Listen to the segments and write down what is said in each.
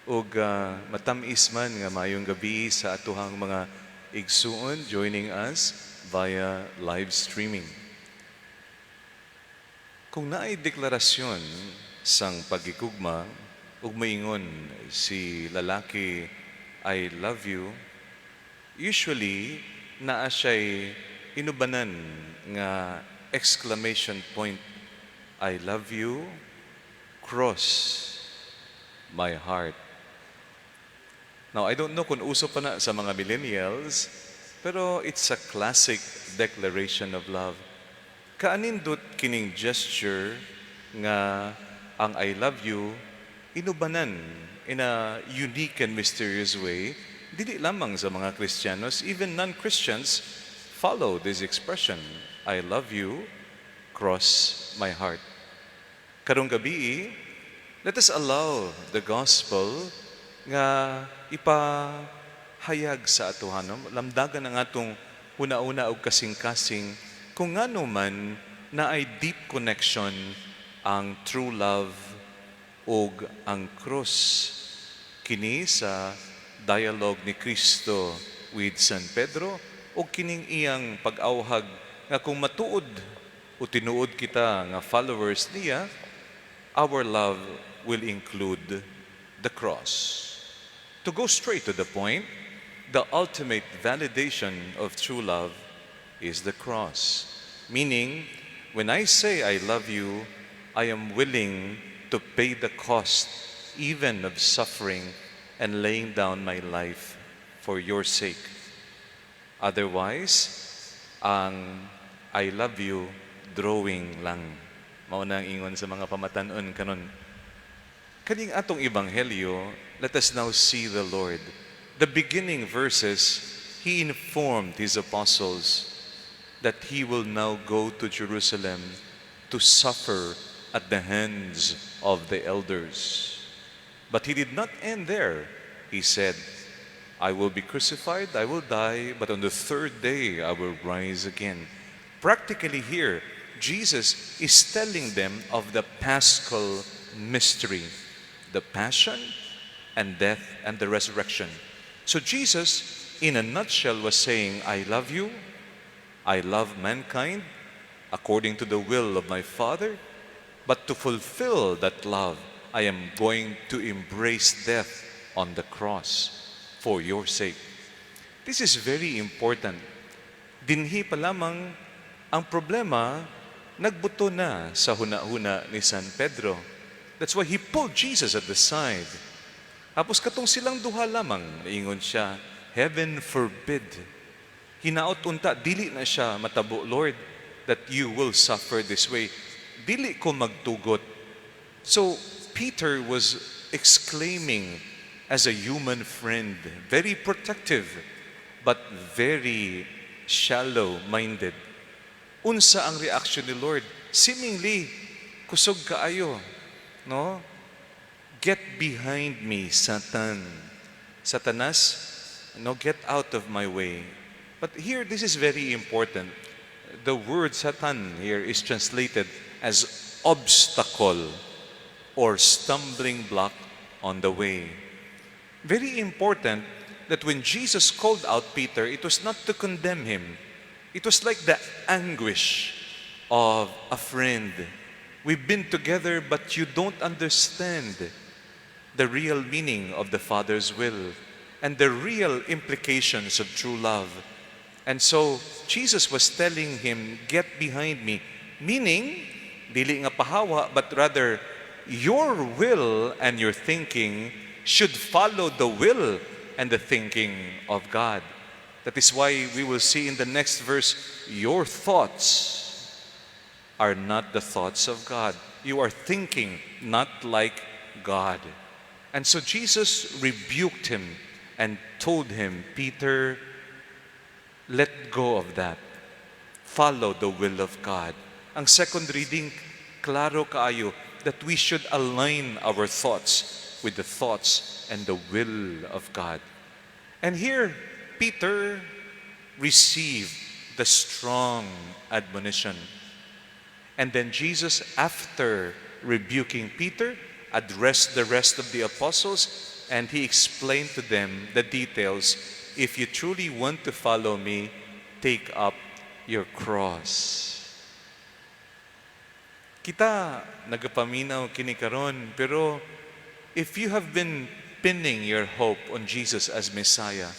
ug matamis man nga mayong gabi sa atuhang mga igsuon joining us via live streaming. Kung naay deklarasyon sang pagigugma ug maingon si lalaki, I love you, usually naa siya'y inubanan nga exclamation point, I love you, cross my heart. Now, I don't know kung uso pa na sa mga millennials, pero it's a classic declaration of love. Kaanindot kining gesture nga ang I love you inubanan in a unique and mysterious way. Dili lamang sa mga Kristiyanos, even non-Christians follow this expression, I love you, cross my heart. Karong gabi, let us allow the gospel nga ipahayag sa atuhanom, lamdagan ang atong una-una og kasing-kasing kung ngano man na ay deep connection ang true love ug ang cross. Kini sa dialogue ni Kristo with San Pedro o kining iyang pag-awhag nga kung matuod o tinuod kita nga followers niya, our love will include the cross. To go straight to the point, the ultimate validation of true love is the cross. Meaning, when I say I love you, I am willing to pay the cost even of suffering and laying down my life for your sake. Otherwise, ang I love you drawing lang. Mao na ang ingon sa mga pamatanon kanon. Kaning atong ebanghelyo, let us now see the Lord. The beginning verses, He informed His apostles that He will now go to Jerusalem to suffer at the hands of the elders. But He did not end there. He said, I will be crucified, I will die, but on the third day I will rise again. Practically here, Jesus is telling them of the Paschal mystery, the passion and death and the resurrection. So Jesus, in a nutshell, was saying, I love you, I love mankind according to the will of my Father, but to fulfill that love, I am going to embrace death on the cross for your sake. This is very important. Dinhi pa lamang ang problema, nagbuto na sa huna-huna ni San Pedro. That's why he pulled Jesus at the side. Tapos katong silang duha lamang, naingon siya, heaven forbid. Hinaot unta, dili na siya matabo, Lord, that you will suffer this way. Dili ko magtugot. So Peter was exclaiming as a human friend, very protective, but very shallow-minded. Unsa ang reaction ni Lord? Seemingly, kusog kaayo. No? Get behind me, Satan. Satanas, no, get out of my way. But here, this is very important. The word Satan here is translated as obstacle or stumbling block on the way. Very important that when Jesus called out Peter, it was not to condemn him. It was like the anguish of a friend. We've been together, but you don't understand the real meaning of the Father's will and the real implications of true love. And so, Jesus was telling him, get behind me. Meaning, dili nga pahawa, but rather, your will and your thinking should follow the will and the thinking of God. That is why we will see in the next verse, your thoughts are not the thoughts of God. You are thinking not like God. And so Jesus rebuked him and told him, Peter, let go of that. Follow the will of God. Ang second reading, klaro kaayo that we should align our thoughts with the thoughts and the will of God. And here, Peter received the strong admonition. And then Jesus, after rebuking Peter, addressed the rest of the apostles and he explained to them the details. If you truly want to follow me, take up your cross. Kita nagapaminaw kini karon, pero if you have been pinning your hope on Jesus as Messiah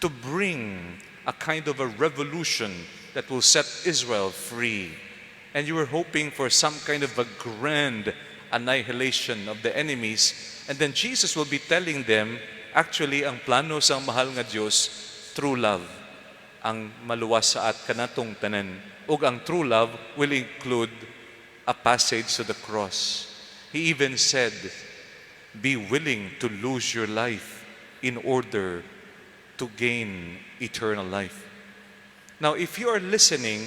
to bring a kind of a revolution that will set Israel free, and you were hoping for some kind of a grand annihilation of the enemies, and then Jesus will be telling them, actually, ang plano sa mahal nga Diyos, true love, ang maluwas sa at kanatong tanan. Ug ang true love will include a passage to the cross. He even said, be willing to lose your life in order to gain eternal life. Now, if you are listening,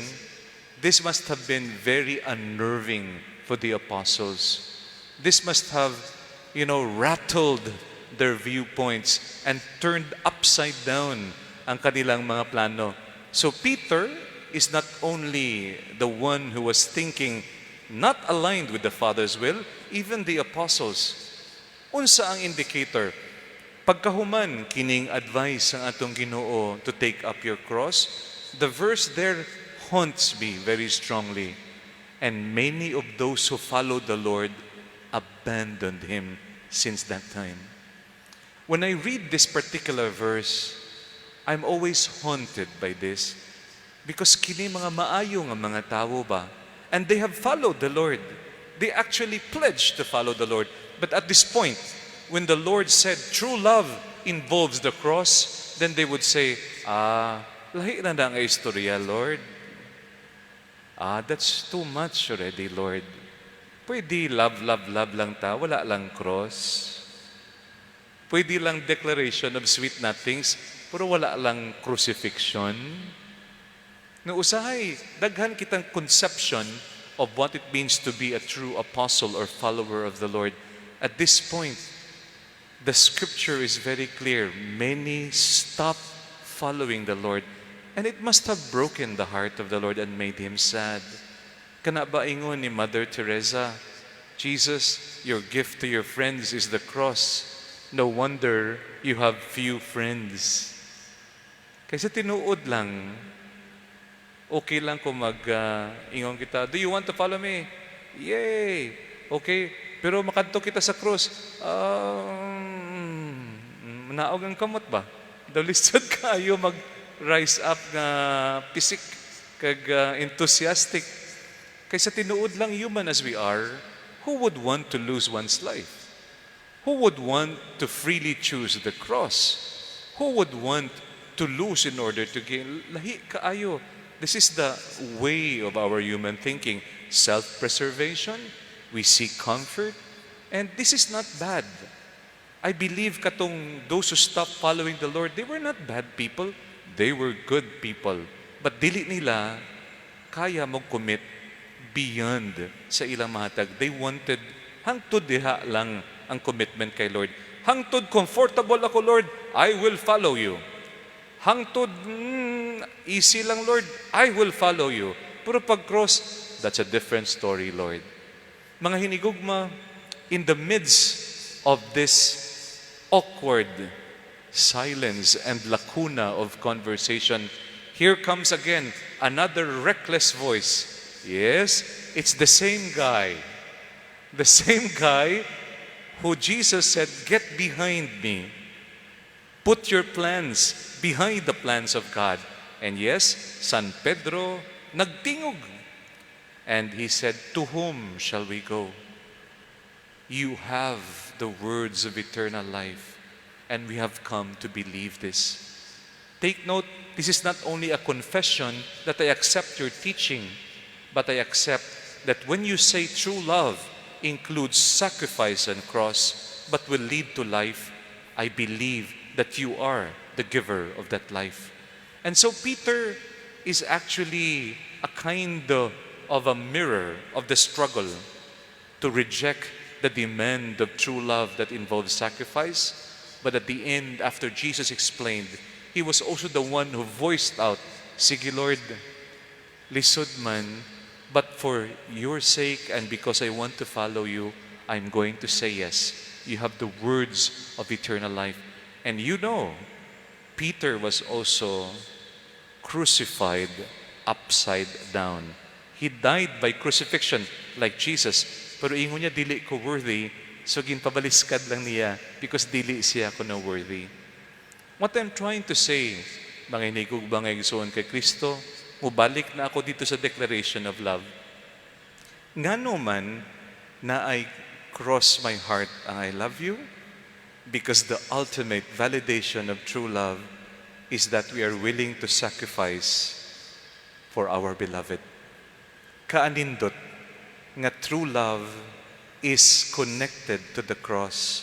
this must have been very unnerving for the apostles. This must have, rattled their viewpoints and turned upside down ang kanilang mga plano. So Peter is not only the one who was thinking not aligned with the Father's will, even the apostles. Unsa ang indicator? Pagkahuman kining advice ang atong Ginoo to take up your cross, the verse there haunts me very strongly. And many of those who followed the Lord abandoned him since that time. When I read this particular verse, I'm always haunted by this because kini mga maayo nga mga tao ba, and they have followed the Lord. They actually pledged to follow the Lord. But at this point, when the Lord said true love involves the cross, then they would say, lahi na nga istorya, Lord. That's too much already, Lord. Pwede love lang ta, wala lang cross. Pwede lang declaration of sweet nothings, pero wala lang crucifixion. No usahay, daghan kitang conception of what it means to be a true apostle or follower of the Lord. At this point, the scripture is very clear. Many stopped following the Lord, and it must have broken the heart of the Lord and made him sad. Kana ba ingon ni Mother Teresa, Jesus, your gift to your friends is the cross. No wonder you have few friends. Kaysa tinuod lang, okay lang kung ingon kita, do you want to follow me? Yay! Okay, pero makadto kita sa cross. Naog ang kamot ba? Dalisod kayo mag-rise up na pisik kag enthusiastic. Kaysa tinuod lang human as we are, who would want to lose one's life? Who would want to freely choose the cross? Who would want to lose in order to gain? Lahi kaayo. This is the way of our human thinking. Self-preservation, we seek comfort, and this is not bad. I believe katong those who stopped following the Lord, they were not bad people. They were good people. But dili nila kaya mag-commit beyond sa ilang mahatag. They wanted, hangtod diha lang ang commitment kay Lord. Hangtod comfortable ako, Lord, I will follow you. Hangtod, easy lang, Lord, I will follow you. Pero pag-cross, that's a different story, Lord. Mga hinigugma, in the midst of this awkward silence and lacuna of conversation, here comes again another reckless voice. Yes, it's the same guy. The same guy who Jesus said, get behind me. Put your plans behind the plans of God. And yes, San Pedro nagtingog. And he said, to whom shall we go? You have the words of eternal life, and we have come to believe this. Take note, this is not only a confession that I accept your teaching, but I accept that when you say true love includes sacrifice and cross, but will lead to life, I believe that you are the giver of that life. And so Peter is actually a kind of a mirror of the struggle to reject the demand of true love that involves sacrifice. But at the end, after Jesus explained, he was also the one who voiced out, sige Lord, lisod man, but for your sake and because I want to follow you, I'm going to say yes. You have the words of eternal life. And you know, Peter was also crucified upside down. He died by crucifixion like Jesus. Pero ingon niya, dili ko worthy. So ginpabaliskad lang niya because dili siya ko na worthy. What I'm trying to say, mga hinigog ba nga igsoon kay Kristo, mubalik na ako dito sa declaration of love. Ngano man na I cross my heart ang I love you, because the ultimate validation of true love is that we are willing to sacrifice for our beloved. Kaanindot nga true love is connected to the cross,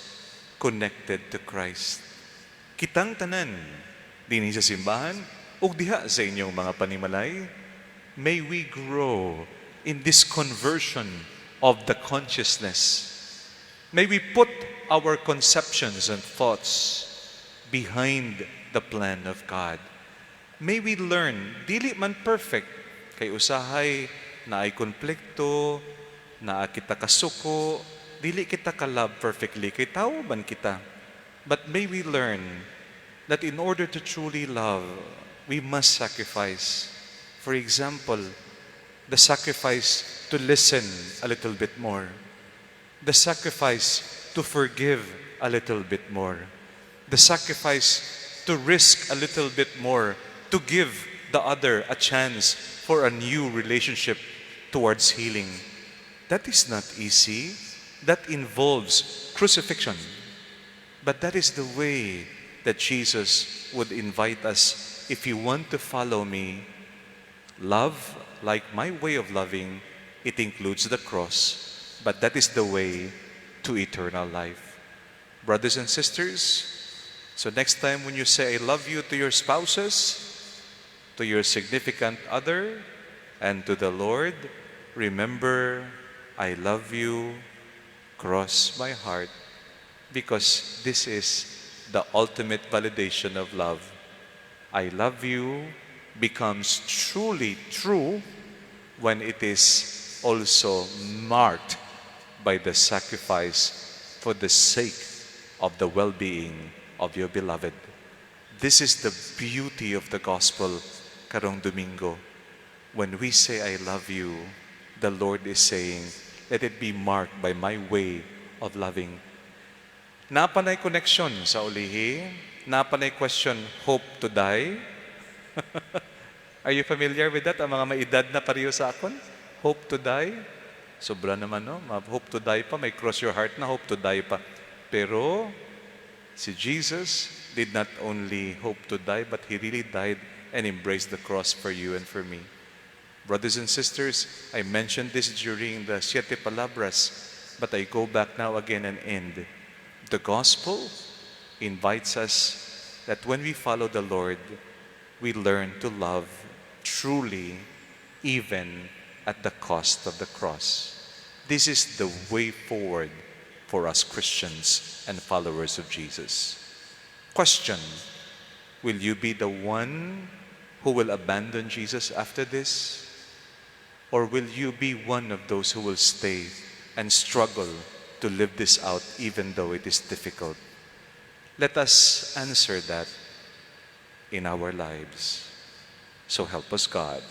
connected to Christ. Kitang tanan, dinhi sa simbahan, ug diha sa inyong mga panimalay, may we grow in this conversion of the consciousness. May we put our conceptions and thoughts behind the plan of God. May we learn, dili man perfect, kay usahay na ay konflikto, na kita kasuko, dili kita ka-love perfectly, kay tao man kita. But may we learn that in order to truly love, we must sacrifice. For example, the sacrifice to listen a little bit more. The sacrifice to forgive a little bit more. The sacrifice to risk a little bit more, to give the other a chance for a new relationship towards healing. That is not easy. That involves crucifixion. But that is the way that Jesus would invite us. If you want to follow me, love like my way of loving, it includes the cross. But that is the way to eternal life. Brothers and sisters, so next time when you say I love you to your spouses, to your significant other, and to the Lord, remember, I love you, cross my heart, because this is the ultimate validation of love. I love you becomes truly true when it is also marked by the sacrifice for the sake of the well-being of your beloved. This is the beauty of the gospel, karong Domingo. When we say, I love you, the Lord is saying, let it be marked by my way of loving. Napanay connection sa ulihi, napanay question, hope to die. Are you familiar with that? Ang mga maedad na pareho sa akon? Hope to die? Sobra naman, no? Hope to die pa, may cross your heart na hope to die pa. Pero, si Jesus did not only hope to die, but He really died and embraced the cross for you and for me. Brothers and sisters, I mentioned this during the Siete Palabras, but I go back now again and end. The gospel invites us that when we follow the Lord, we learn to love truly, even at the cost of the cross. This is the way forward for us Christians and followers of Jesus. Question, will you be the one who will abandon Jesus after this? Or will you be one of those who will stay and struggle to live this out even though it is difficult? Let us answer that in our lives. So help us God.